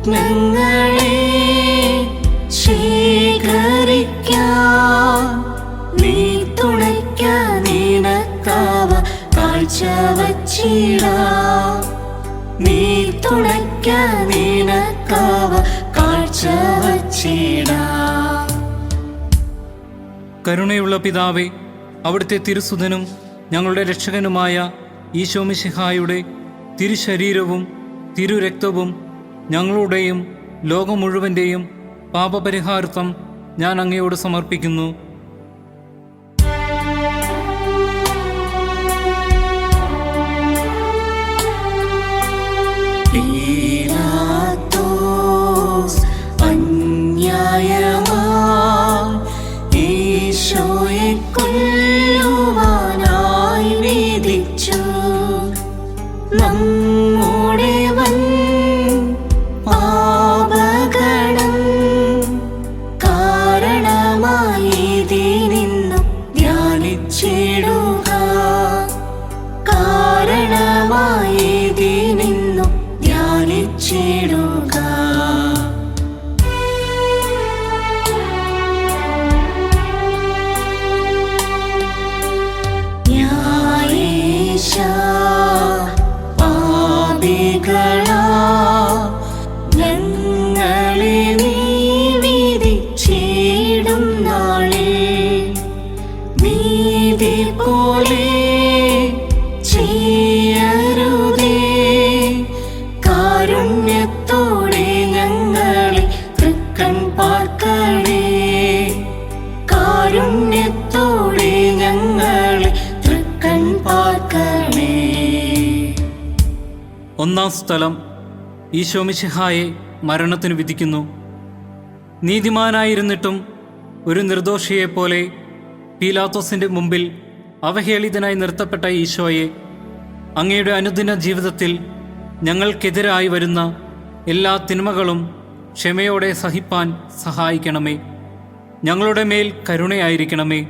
രത്നങ്ങളെ ശേഖരിക്കാൻ നീ തുണയ്ക്കാൻ നിനക്കാവ കാഴ്ചവച്ചിടാം. നീ തുണയ്ക്കാൻ നിനക്കാവ കാഴ്ചവച്ചിടാം. കരുണയുള്ള പിതാവേ, അവിടുത്തെ തിരുസുതനും ഞങ്ങളുടെ രക്ഷകനുമായ ഈശോ മിശിഹായുടെ തിരുശരീരവും തിരുരക്തവും ഞങ്ങളുടെയും ലോകം മുഴുവൻ്റെയും പാപപരിഹാരാർത്ഥം ഞാൻ അങ്ങയോട് സമർപ്പിക്കുന്നു. ഈശോയെ കൊല്ലുവാനായി വിധിച്ചു. നമ്മുടെ വൻ പാപഗണം കാരണമായി ഇതിനിന്നു ധ്യാനിച്ചിടുക. കാരണമായി ഇതിനിന്നു ധ്യാനിച്ചിടുക. ഞങ്ങളെ നീ വിധിച്ചിടും നാളിൽ നീതി പോലെ ചെയ്യരുതേ. കാരുണ്യത്തോടെ ഞങ്ങളെ തൃക്കൺ പാർക്കണേ. കാരുണ്യത്തോടെ ഞങ്ങളെ തൃക്കൺ പാർക്കണേ. ഒന്നാം സ്ഥലം, ഈശോ മിശിഹായെ മരണത്തിന് വിധിക്കുന്നു. നീതിമാനായിരുന്നിട്ടും ഒരു നിർദോഷിയെപ്പോലെ പീലാത്തോസിൻ്റെ മുമ്പിൽ അവഹേളിതനായി നിർത്തപ്പെട്ട ഈശോയെ, അങ്ങയുടെ അനുദിന ജീവിതത്തിൽ ഞങ്ങൾക്കെതിരായി വരുന്ന എല്ലാ തിന്മകളും ക്ഷമയോടെ സഹിപ്പാൻ സഹായിക്കണമേ. ഞങ്ങളുടെ മേൽ കരുണയായിരിക്കണമേ.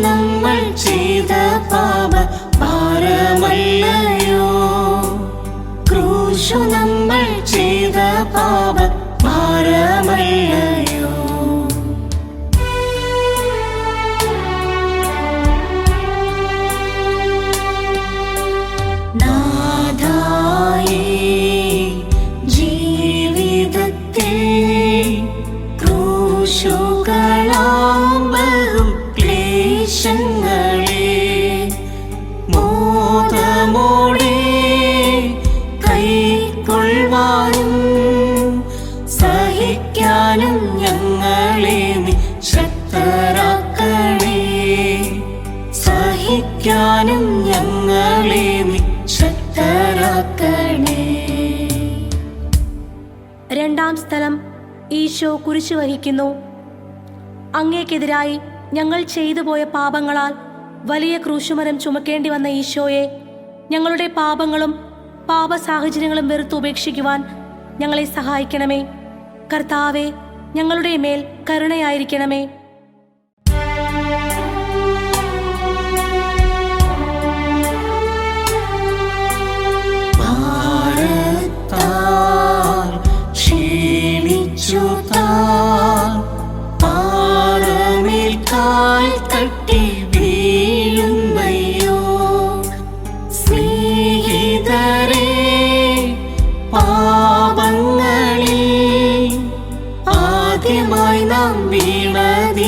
നമ്മൾ ചെയ്ത പാപ ഭാരമല്ലയോ. ക്രൂശു നമ്മൾ ചെയ്ത പാപ ഭാരമല്ലയോ. നാഥായേ ജീവിതത്തിൽ ക്രൂശുകളാമ്പലും ക്ലേശങ്ങളെ മോദമോടെ കൈക്കൊള്ളുവാനും സഹിക്കാനും ഞങ്ങളെ നീ ശക്തരാക്കണേ. സഹിക്കാനും ഞങ്ങളെ നീ ശക്തരാക്കണേ. രണ്ടാം സ്ഥലം, ഈശോ കുരിശു വഹിക്കുന്നു. അങ്ങേക്കെതിരായി ഞങ്ങൾ ചെയ്തു പോയ പാപങ്ങളാൽ വലിയ ക്രൂശുമരം ചുമക്കേണ്ടി വന്ന ഈശോയെ, ഞങ്ങളുടെ പാപങ്ങളും പാപ സാഹചര്യങ്ങളും വെറുത്തുപേക്ഷിക്കുവാൻ ഞങ്ങളെ സഹായിക്കണമേ. കർത്താവേ, ഞങ്ങളുടെ മേൽ കരുണയായിരിക്കണമേ. തട്ടി വീഴുന്നയ്യോ സ്നേഹിതരേ, പാപങ്ങളിൽ ആദ്യമായി നാം വീണത്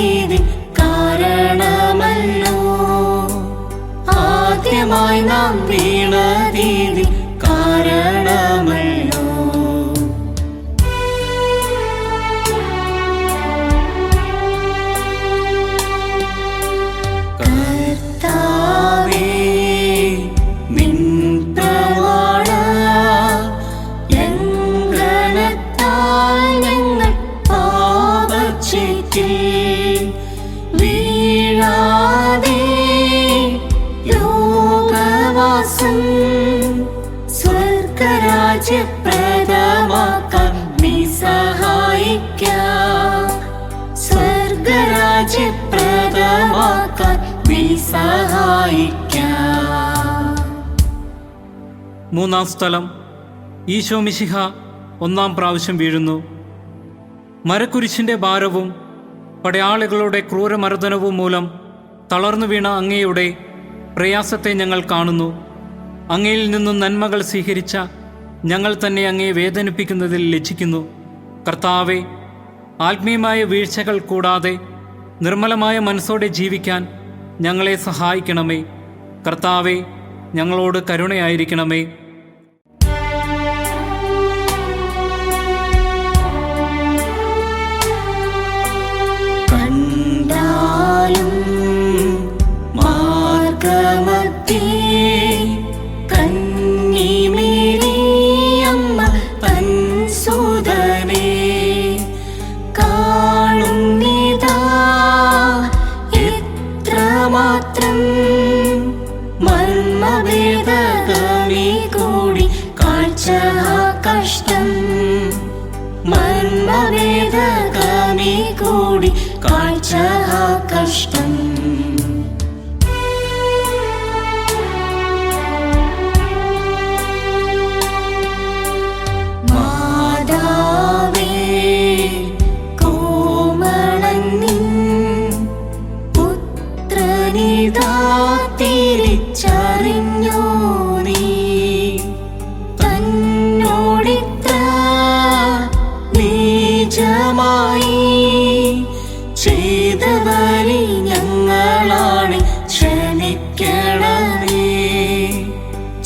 സഹായിക്കാം. മൂന്നാം സ്ഥലം, ഈശോ മിശിഹ ഒന്നാം പ്രാവശ്യം വീഴുന്നു. മരക്കുരിശിൻ്റെ ഭാരവും പടയാളികളുടെ ക്രൂരമർദ്ദനവും മൂലം തളർന്നു വീണ അങ്ങയുടെ പ്രയാസത്തെ ഞങ്ങൾ കാണുന്നു. അങ്ങയിൽ നിന്നും നന്മകൾ സ്വീകരിച്ച ഞങ്ങൾ തന്നെ അങ്ങയെ വേദനിപ്പിക്കുന്നതിൽ ലജ്ജിക്കുന്നു. കർത്താവെ, ആത്മീയമായ വീഴ്ചകൾ കൂടാതെ നിർമ്മലമായ മനസ്സോടെ ജീവിക്കാൻ ഞങ്ങളെ സഹായിക്കണമേ. കർത്താവെ, ഞങ്ങളോട് കരുണയായിരിക്കണമേ. കണ്ടാലും മാർഗമധ്യേ കന്നിമേരിയമ്മ തൻ സുതനെ കാണുന്നിതാ എത്രമാത്രം മർമ്മഭേദകമേ കൂടി കാഴ്ച കഷ്ടം. മർമ്മഭേദകമേ കൂടി കാഴ്ച കഷ്ടം. മാതാവേ കോമളന്നിൻ പുത്രനിതാ തിരിച്ചറിഞ്ഞോ നീ തന്നോടിത്ര നീചമായി ചെയ്തവരി ഞങ്ങളാണ് ക്ഷമിക്കണമേ.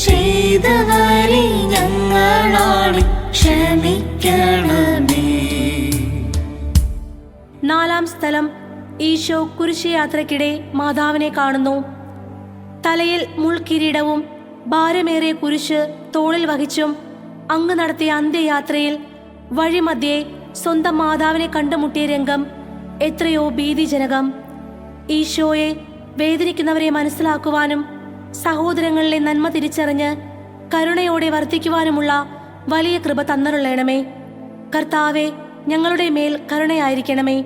ചെയ്തവരി ഞങ്ങളാണ് ക്ഷമിക്കണമേ. നാലാം സ്ഥലം, ഈശോ കുരിശുയാത്രയ്ക്കിടെ മാതാവിനെ കാണുന്നു. തലയിൽ മുൾക്കിരീടവും ഭാരമേറിയ കുരിശ് തോളിൽ വഹിച്ചും അങ്ങ് നടത്തിയ അന്ത്യയാത്രയിൽ വഴിമധ്യേ സ്വന്തം മാതാവിനെ കണ്ടുമുട്ടിയ രംഗം എത്രയോ ഭീതിജനകം. ഈശോയെ വേദനിക്കുന്നവരെ മനസ്സിലാക്കുവാനും സഹോദരങ്ങളിലെ നന്മ തിരിച്ചറിഞ്ഞ് കരുണയോടെ വർത്തിക്കുവാനുമുള്ള വലിയ കൃപ തന്നരുളണമേ. കർത്താവെ, ഞങ്ങളുടെ മേൽ കരുണയായിരിക്കണമേ.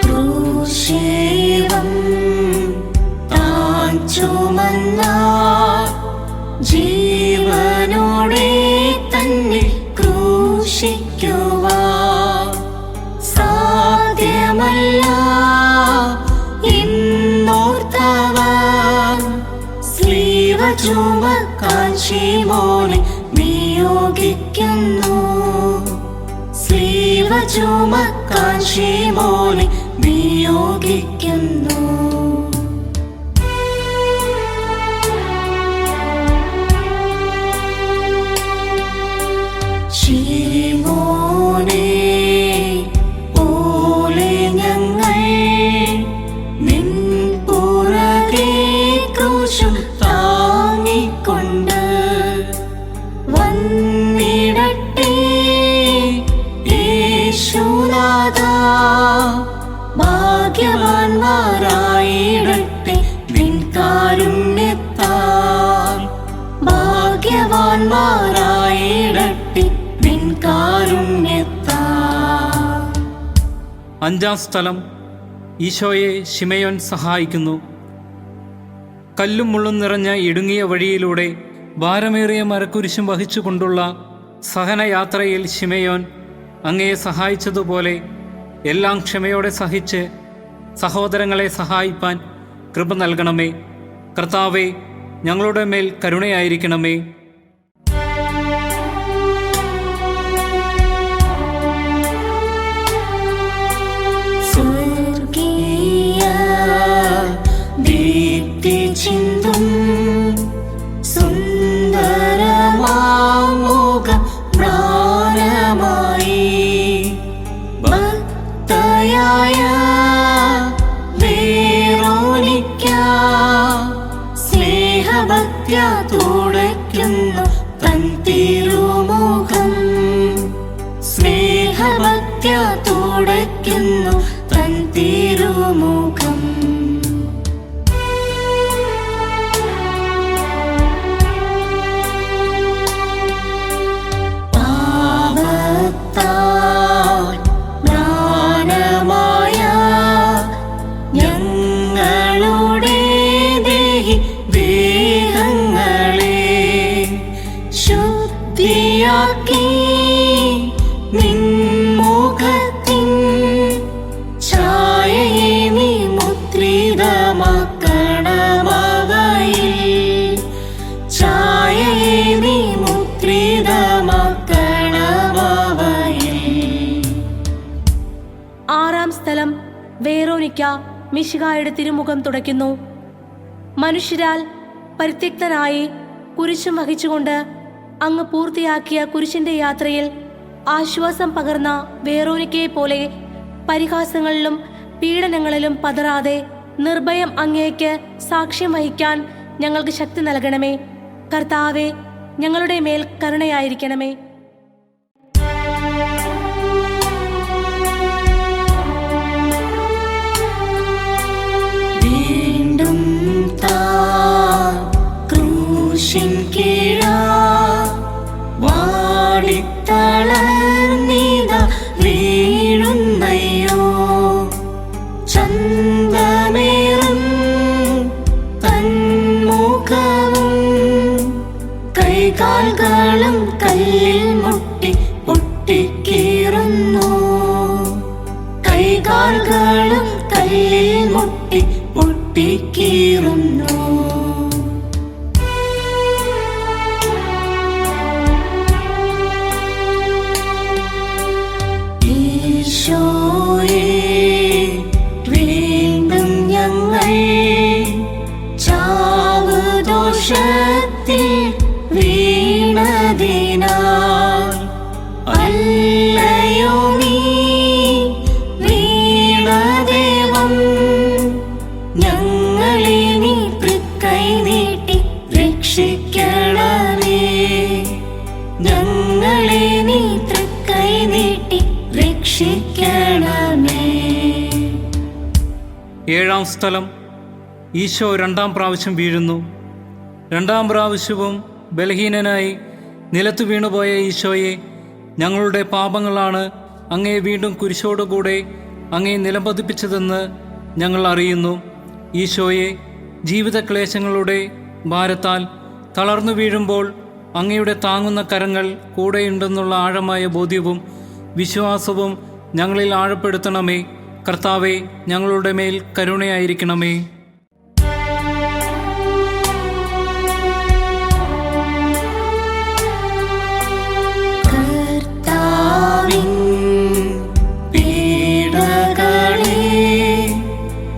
ക്രൂശേവം താൻ ചുമന്ന ജീവനോടെ തന്നെ ക്രൂശിക്കുവാൻ സാധ്യമല്ല എന്നോർത്തവൻ സ്ലീവ ചുമക്കാൻ ശീമോനെ നിയോഗിക്കുന്നു. സ്ലീവ ചുമക്കാൻ ശീമോനെ നിയോഗിക്കുന്നു. ശീമോനെ പോലെ ഞങ്ങൾ നിൻ പുറകെ ക്രൂശും താങ്ങിക്കൊണ്ട് വന്നിടട്ടെ യേശുനാഥാ. ഭാഗ്യവാന്മാരായിടട്ടെ നിൻ കാരുണ്യത്താൽ. ഭാഗ്യവാന്മാരായിടട്ടെ നിൻ കാരുണ്യത്താൽ. അഞ്ചാം സ്ഥലം, ഈശോയെ ശിമയോൻ സഹായിക്കുന്നു. കല്ലും മുള്ളും നിറഞ്ഞ ഇടുങ്ങിയ വഴിയിലൂടെ ഭാരമേറിയ മരക്കുരിശും വഹിച്ചുകൊണ്ടുള്ള സഹനയാത്രയിൽ ശിമയോൻ അങ്ങയെ സഹായിച്ചതുപോലെ എല്ലാം ക്ഷമയോടെ സഹിച്ച് സഹോദരങ്ങളെ സഹായിപ്പാൻ കൃപ നൽകണമേ. കർത്താവെ, ഞങ്ങളുടെ മേൽ കരുണയായിരിക്കണമേ. സ്വർഗീയ ദീപ്തി ചിന്തും സുന്ദരമാമുഖം പ്രാണമായി ഭക്തയായ വേറോനിക്ക സ്നേഹഭക്ത്യ തുടയ്ക്കുന്നു തൻ തിരുമുഖം. സ്നേഹഭക്ത്യ തുടയ്ക്കുന്നു തൻ തിരുമുഖം. പാപത്താൽ വഹിക്ക മിശിഹായുടെ തിരുമുഖം തുടയ്ക്കുന്നു. മനുഷ്യരാൽ പരിത്യക്തനായി കുരിശും വഹിച്ചുകൊണ്ട് അങ്ങ് പൂർത്തിയാക്കിയ കുരിശിന്റെ യാത്രയിൽ ആശ്വാസം പകർന്ന വേറോനിക്കയെ പോലെ പരിഹാസങ്ങളിലും പീഡനങ്ങളിലും പതറാതെ നിർഭയം അങ്ങേക്ക് സാക്ഷ്യം വഹിക്കാൻ ഞങ്ങൾക്ക് ശക്തി നൽകണമേ. കർത്താവേ, ഞങ്ങളുടെ മേൽ കരുണയായിരിക്കണമേ. വീണ്ടും ക്രൂശിൻ കീഴാ വാടിത്തളർന്നിതാ വീഴുന്നയ്യോ. ചന്തമേറും തന്മുഖവും കൈകാലുകളും കല്ലിൽ മുട്ടി പൊട്ടിക്കീറുന്നു. കൈകാലുകളും കല്ലിൽ മുട്ടി പൊട്ടിക്കീറുന്നു. ഈശോയേ, വീണ്ടും ഞങ്ങൾ ചാവുദോഷത്തിൽ വീണതിനാൽ അല്ലയോ നീ വീണദേവം. ഞങ്ങളെ നീ തൃക്കൈ നീട്ടി രക്ഷിക്കണമേ. ഞങ്ങളെ നീ തൃക്കൈ നീട്ടി രക്ഷിക്കണമേ. ഏഴാം സ്ഥലം. ഈശോ രണ്ടാം പ്രാവശ്യം വീഴുന്നു. രണ്ടാം പ്രാവശ്യവും ബലഹീനനായി നിലത്തു വീണുപോയ ഈശോയെ, ഞങ്ങളുടെ പാപങ്ങളാണ് അങ്ങേ വീണ്ടും കുരിശോടുകൂടെ അങ്ങേ നിലംപതിപ്പിച്ചതെന്ന് ഞങ്ങൾ അറിയുന്നു. ഈശോയെ, ജീവിതക്ലേശങ്ങളുടെ ഭാരത്താൽ തളർന്നു വീഴുമ്പോൾ അങ്ങയുടെ താങ്ങുന്ന കരങ്ങൾ കൂടെയുണ്ടെന്നുള്ള ആഴമായ ബോധ്യവും വിശ്വാസവും ഞങ്ങളിൽ ആഴപ്പെടുത്തണമേ. കർത്താവെ, ഞങ്ങളുടെ മേൽ കരുണയായിരിക്കണമേ. കർത്താവിൻ പീഡകളെ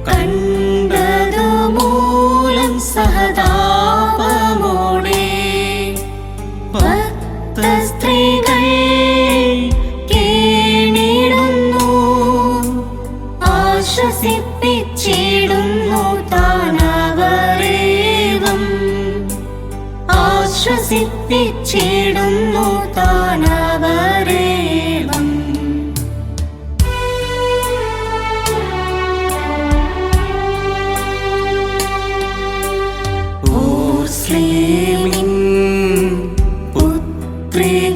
കണ്ടതുമൂലം സഹതാപമോടെ ഭക്തസ്ത്രീകൾ കേണിടുന്നു. ആശ്വസിപ്പിച്ചിടുന്നു താനവരേവം. ആശ്വസിപ്പിച്ചിടുന്നു താനവരേവം. ഓർസ്ലേമിൻ പുത്രികളെ,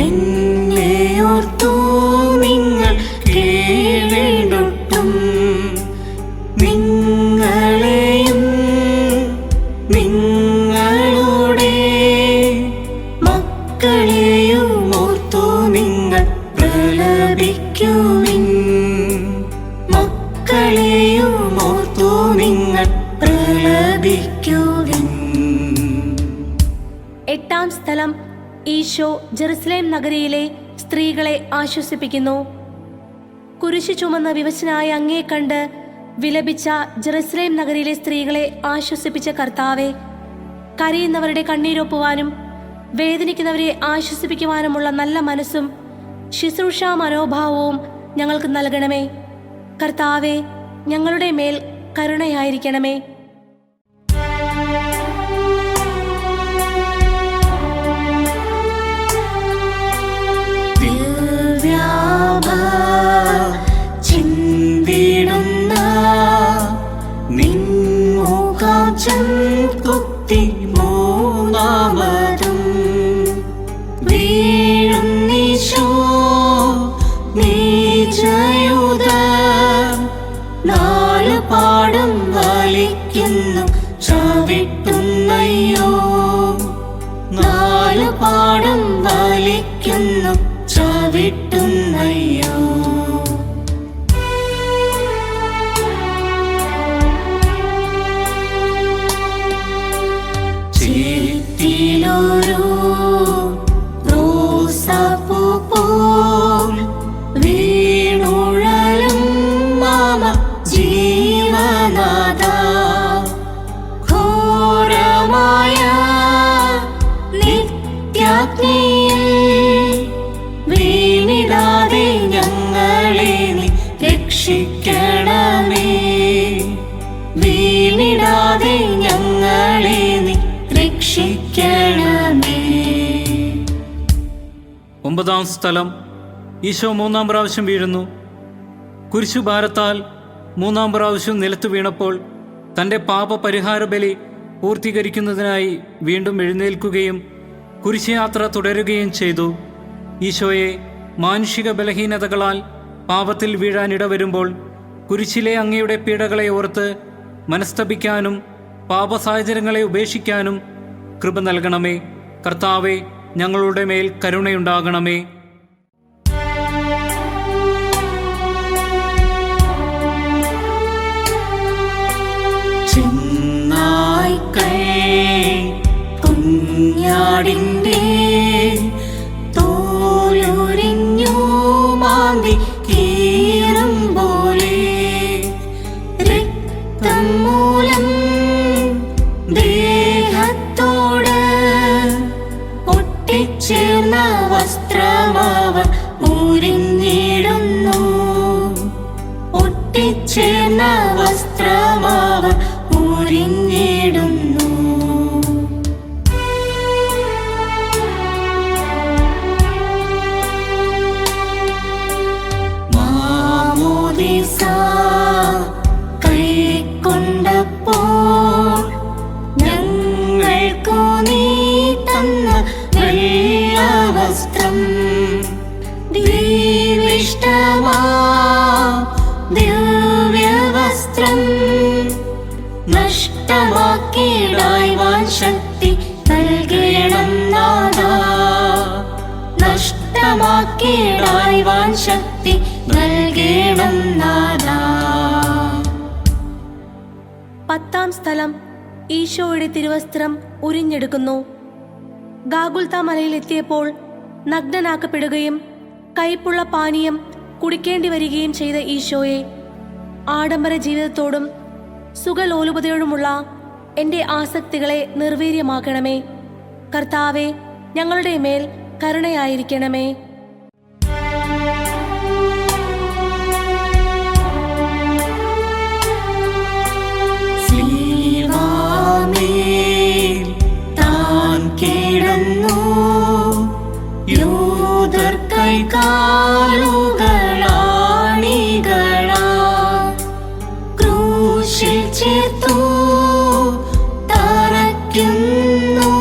എന്നെ ഓർത്തു നിങ്ങൾ കേളിടുട്ടും. നിങ്ങളെയും നിങ്ങളുടെ മക്കളെയും ഓർത്തു നിങ്ങൾ പ്രലപിക്കുവിൻ. മക്കളെയും ഓർത്തു നിങ്ങൾ പ്രലപിക്കുവിൻ. എട്ടാം സ്ഥലം. ഈശോ ജെറുസലേം നഗരിയിലെ സ്ത്രീകളെ ആശ്വസിപ്പിക്കുന്നു. കുരിശു ചുമന്ന വിവശനായ അങ്ങേ കണ്ട് വിലപിച്ച ജെറുസലേം നഗരിയിലെ സ്ത്രീകളെ ആശ്വസിപ്പിച്ച കർത്താവെ, കരയുന്നവരുടെ കണ്ണീരൊപ്പുവാനും വേദനിക്കുന്നവരെ ആശ്വസിപ്പിക്കുവാനുമുള്ള നല്ല മനസ്സും ശുശ്രൂഷാ മനോഭാവവും ഞങ്ങൾക്ക് നൽകണമേ. കർത്താവെ, ഞങ്ങളുടെ മേൽ കരുണയായിരിക്കണമേ. ചിന്തിടുന്ന നിൻമുഖം കുത്തി മൂന്നാമതും വീഴുന്നീശോ നീചയുധ. നാലു പാടും വലിക്കുന്നു ചവിട്ടുന്നയ്യോ. നാലു പാടും വലിക്കുന്നു ചവിട്ടുന്നയ്യോ. ചേത്തിലൊരു റോസാപ്പൂ പോൽ വീണുഴലും അഗ്നിയിൽ വീണിടാതെ ഞങ്ങളെ നീ രക്ഷിക്കണമേ. വീണിടാതെ ഞങ്ങളെ നീ രക്ഷിക്കണമേ. 9-ാം സ്ഥലം. ഈശോ 3-ാം പ്രാവശ്യം വീഴുന്നു. കുരിശുഭാരത്താൽ 3-ാം പ്രാവശ്യം നിലത്ത് വീണപ്പോൾ തൻ്റെ പാപപരിഹാര ബലി പൂർത്തീകരിക്കുന്നതിനായി വീണ്ടും എഴുന്നേൽക്കുകയും കുരിശുയാത്ര തുടരുകയും ചെയ്തു. ഈശോയെ മാനുഷിക ബലഹീനതകളാൽ പാപത്തിൽ വീഴാനിടവരുമ്പോൾ കുരിശിലെ അങ്ങയുടെ പീഡകളെ ഓർത്ത് മനസ്തപിക്കാനും പാപസാഹചര്യങ്ങളെ ഉപേക്ഷിക്കാനും കൃപ നൽകണമേ. കർത്താവേ, ഞങ്ങളുടെ മേൽ കരുണയുണ്ടാകണമേ. കുഞ്ഞാടിന്റെ തോലുരിഞ്ഞു മാന്തി കീറും പോലെ രക്തം മൂലം ദേഹത്തോട് ഒട്ടിച്ചേർന്ന വസ്ത്രമവർ ഉരിഞ്ഞിടുന്നു. ഒട്ടിച്ചേർന്ന വസ്ത്രമവർ ഉരിഞ്ഞിടുന്നു. കൈക്കൊണ്ടപ്പോൾ ഞങ്ങൾക്കു നീ തന്ന വെള്ളവസ്ത്രം ദൈവിഷ്ടമാ ദിവ്യവസ്ത്രം നഷ്ടമാക്കിയിടാൻ ശക്തി നൽകണം നാഥാ. നഷ്ടമാക്കിയിടാൻ ശക്തി നൽകണം നാഥാ. 10-ാം സ്ഥലം. ഈശോയുടെ തിരുവസ്ത്രം ഉരിഞ്ഞെടുക്കുന്നു. ഗാഗുൽത്ത മലയിലെത്തിയപ്പോൾ നഗ്നനാക്കപ്പെടുകയും കയ്പുള്ള പാനീയം കുടിക്കേണ്ടി വരികയും ചെയ്ത ഈശോയെ, ആഡംബര ജീവിതത്തോടും സുഖലോലുപതയോടുമുള്ള എൻ്റെ ആസക്തികളെ നിർവീര്യമാക്കണമേ. കർത്താവെ, ഞങ്ങളുടെ മേൽ കരുണയായിരിക്കണമേ. ക്രൂശിൽ ചേർത്തു തറയ്ക്കുന്നു.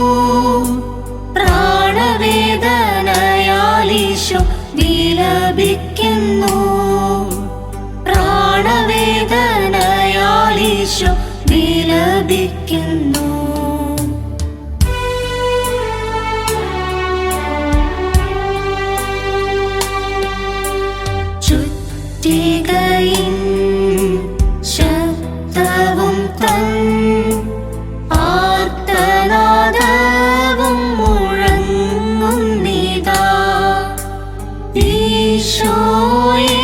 പ്രാണവേദനയാൽ ഈശോ വിലപിക്കുന്നു. പ്രാണവേദനയാൽ ഈശോ വിലപിക്കുന്നു. ശബ്ദവും തൻ ആർത്തനാദവും മുഴങ്ങുന്നിതാ. ഈശോയേ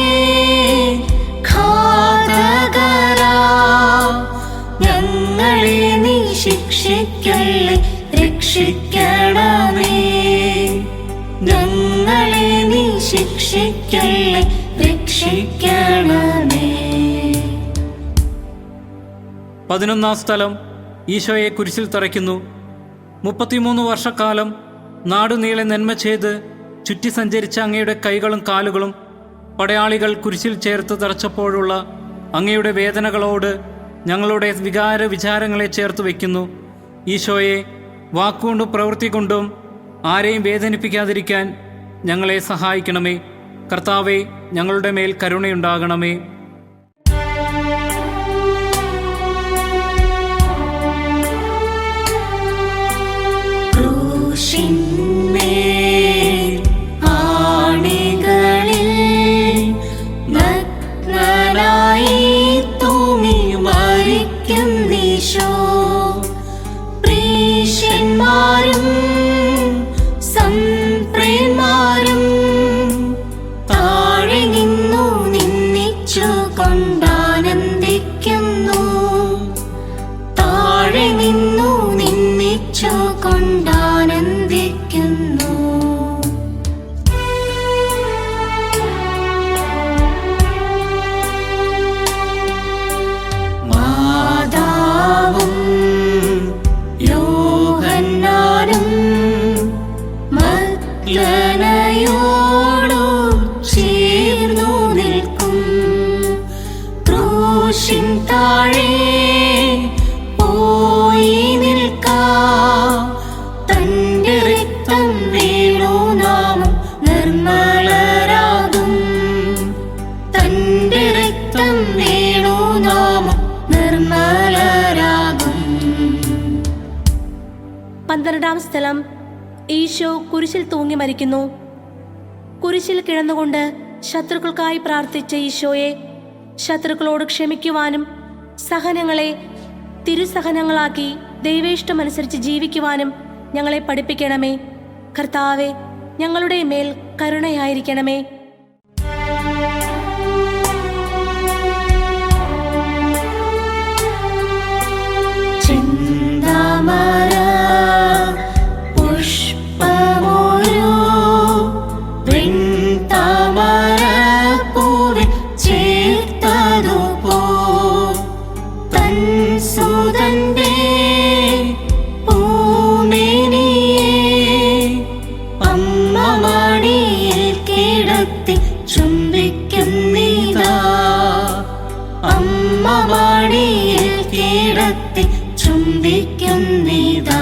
ഘാതകരാ, ഞങ്ങളെ നീ ശിക്ഷിക്കല്ലേ, രക്ഷിക്കണമേ. ഞങ്ങളെ നീ ശിക്ഷിക്കല്ലേ, രക്ഷിക്കണമേ. 11-ാം സ്ഥലം. ഈശോയെ കുരിശിൽ തറയ്ക്കുന്നു. 33 വർഷക്കാലം നാടുനീളെ നന്മ ചെയ്ത് ചുറ്റി സഞ്ചരിച്ച അങ്ങയുടെ കൈകളും കാലുകളും പടയാളികൾ കുരിശിൽ ചേർത്ത് തറച്ചപ്പോഴുള്ള അങ്ങയുടെ വേദനകളോട് ഞങ്ങളുടെ വികാര വിചാരങ്ങളെ ചേർത്ത് വയ്ക്കുന്നു. ഈശോയെ, വാക്കുകൊണ്ടും പ്രവൃത്തി കൊണ്ടും ആരെയും വേദനിപ്പിക്കാതിരിക്കാൻ ഞങ്ങളെ സഹായിക്കണമേ. കർത്താവെ, ഞങ്ങളുടെ മേൽ കരുണയുണ്ടാകണമേ. ക്രൂശിന്മേൽ ആണികളിൽ നഗ്നനായി തൂങ്ങി മരിക്കുന്നീശോ, പ്രീശന്മാരും സംപ്രേന്മാരും താഴെ നിന്നു നിന്ദിച്ചു കൊണ്ടാനന്ദിക്കുന്നു. താഴെ നിന്നു നിന്ദിച്ചു കൊണ്ടാനന്ദിക്കുന്നു. 12-ാം സ്ഥലം ഈശോ കുരിശിൽ തൂങ്ങി മരിക്കുന്നു. കുരിശിൽ കിടന്നുകൊണ്ട് ശത്രുക്കൾക്കായി പ്രാർത്ഥിച്ച ഈശോയെ ശത്രുക്കളോട് ക്ഷമിക്കുവാനും സഹനങ്ങളെ തിരുസഹനങ്ങളാക്കി ദൈവേഷ്ടമനുസരിച്ച് ജീവിക്കുവാനും ഞങ്ങളെ പഠിപ്പിക്കണമേ. കർത്താവെ, ഞങ്ങളുടെ മേൽ കരുണയായിരിക്കണമേ. ചിന്താമര പുഷ്പമൊരു വെൺതാമരപ്പൂവിൽ ചേർത്തതുപോ തൻ സുതന്റെ അമ്മ മടിയിൽ കിടത്തി ചുംബിക്കുന്നിതാ, അമ്മ മടിയിൽ കിടത്തി ചുംബിക്കുന്നിതാ.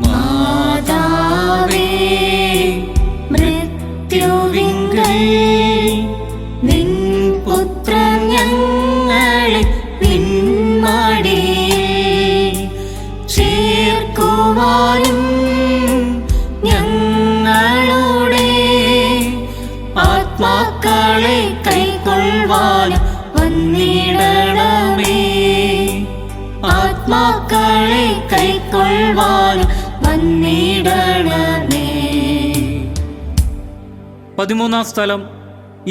മാതാവേ, മൃത്യുവിങ്കൽ നിൻ പുത്രൻ ഞങ്ങളെ പിന്മടിയിൽ ചേർക്കുവാനും ഞങ്ങളുടെ ആത്മാക്കളെ കൈക്കൊള്ളുവാനും വന്നിടണമേ, ആത്മാക്കളെ കൈക്കൊള്ളുവാനും വന്നിടണമേ. 13-ാം സ്ഥലം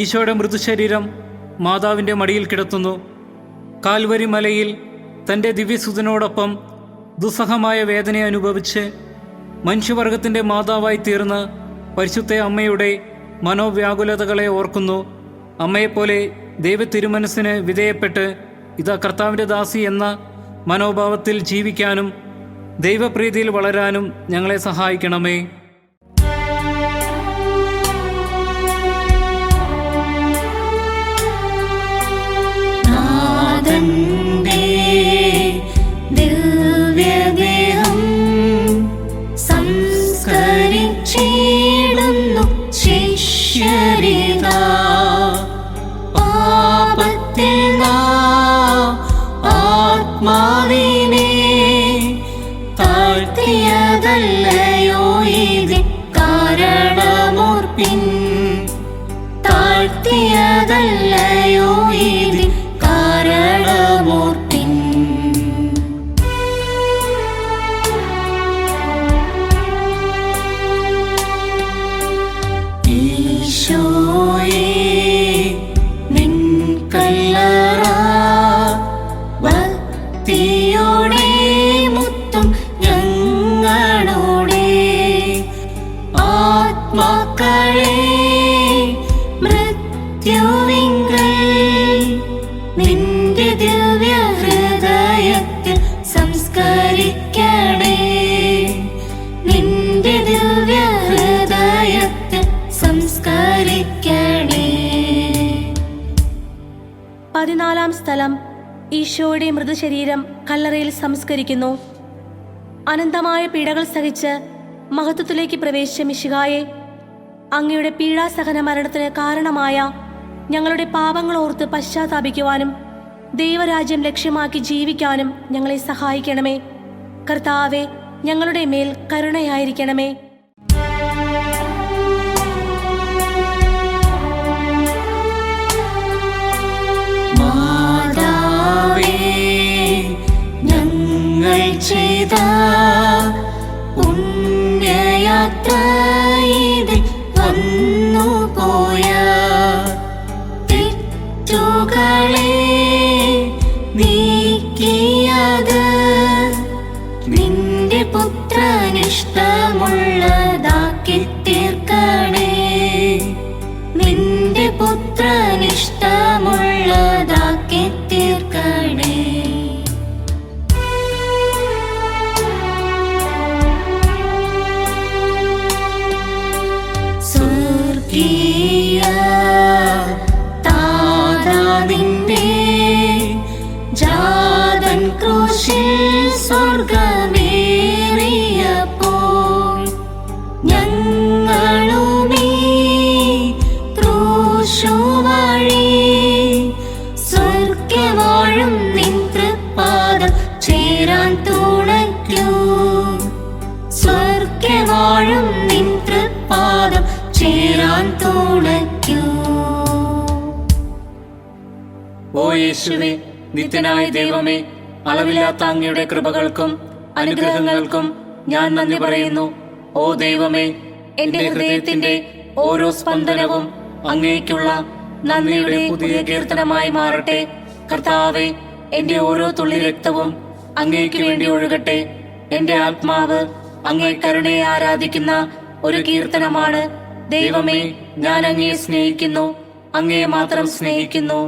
ഈശോയുടെ മൃതശരീരം മാതാവിൻ്റെ മടിയിൽ കിടത്തുന്നു. കാൽവരി മലയിൽ തൻ്റെ ദിവ്യസുതനോടൊപ്പം ദുസ്സഹമായ വേദന അനുഭവിച്ച് മനുഷ്യവർഗത്തിൻ്റെ മാതാവായി തീർന്ന പരിശുദ്ധ അമ്മയുടെ മനോവ്യാകുലതകളെ ഓർക്കുന്നു. അമ്മയെപ്പോലെ ദൈവ തിരുമനസ്സിന് വിധേയപ്പെട്ട് ഇതാ കർത്താവിൻ്റെ ദാസി എന്ന മനോഭാവത്തിൽ ജീവിക്കാനും ദൈവപ്രീതിയിൽ വളരാനും ഞങ്ങളെ സഹായിക്കണമേ. നാഥന്റെ ദിവ്യദേഹം സംസ്കരിച്ചിടുന്നു ശിഷ്യരിതാ, പാപത്തിൽ നാം ആത്മാവിനെ താഴ്ത്തിയതല്ലയോ ഇതിൻ കാരണമോർപ്പിൻ, താഴ്ത്തിയതല്ലയോ ഇതിൻ കാരണമോർപ്പിൻ. ഈശോയേ, നിൻ കല്ലറ ഭക്തിയോടെ മുത്തും ഞങ്ങളോടെ ആത്മാക്കളെ മൃത്യുവിങ്കൽ നിന്റെ ദിവ്യ ഹൃദയത്തിൽ സംസ്കരിക്കണേ, നിന്റെ ദിവ്യ ഹൃദയത്തിൽ സംസ്കരിക്കണേ. 14-ാം സ്ഥലം ഈശോയുടെ മൃതശരീരം കല്ലറയിൽ സംസ്കരിക്കുന്നു. അനന്തമായ പീഡകൾ സഹിച്ച് മഹത്വത്തിലേക്ക് പ്രവേശിച്ച മിശിഹായെ, അങ്ങയുടെ പീഡാസഹന മരണത്തിന് കാരണമായ ഞങ്ങളുടെ പാപങ്ങൾ ഓർത്ത് പശ്ചാത്താപിക്കുവാനും ദൈവരാജ്യം ലക്ഷ്യമാക്കി ജീവിക്കാനും ഞങ്ങളെ സഹായിക്കണമേ. കർത്താവെ, ഞങ്ങളുടെ മേൽ കരുണയായിരിക്കണമേ. മാതാവേ, ഞങ്ങൾ ചെയ്ത പുണ്യയാത്ര ഇതിൽ വന്നുപോയ തെറ്റുകളെ നീക്കിയത് നിന്റെ പുത്രനിഷ്ടമുള്ളതാക്കി തീർക്കണേ, നിന്റെ പുത്രനിഷ്ടമുള്ളതാക്കി തീർക്കണേ. സ്വർഗീയ താതാവിന്റെ ജാതൻ ക്രൂശിൽ സ്വർഗമേറിയപ്പോൾ ഞങ്ങളുമീ ക്രൂശു വഴി ഞാൻ തുണയ്ക്കൂ. ഓ യേശുവേ, നിത്യനായ ദൈവമേ, അളവില്ലാത്ത അങ്ങയുടെ കൃപകൾക്കും അനുഗ്രഹങ്ങൾക്കും ഞാൻ നന്ദി പറയുന്നു. ഓ ദൈവമേ, എന്റെ ഹൃദയത്തിന്റെ ഓരോ സ്പന്ദനവും അങ്ങേക്കുള്ള നന്ദിയുടെ പുതിയ കീർത്തനമായി മാറട്ടെ. കർത്താവേ, എന്റെ ഓരോ തുള്ളി രക്തവും അങ്ങേക്ക് വേണ്ടി ഒഴുകട്ടെ. എന്റെ ആത്മാവ് അങ്ങേ കരുണയെ ആരാധിക്കുന്ന ഒരു കീർത്തനമാണ്. ദൈവമേ, ഞാൻ അങ്ങയെ സ്നേഹിക്കുന്നു, അങ്ങയെ മാത്രം സ്നേഹിക്കുന്നു.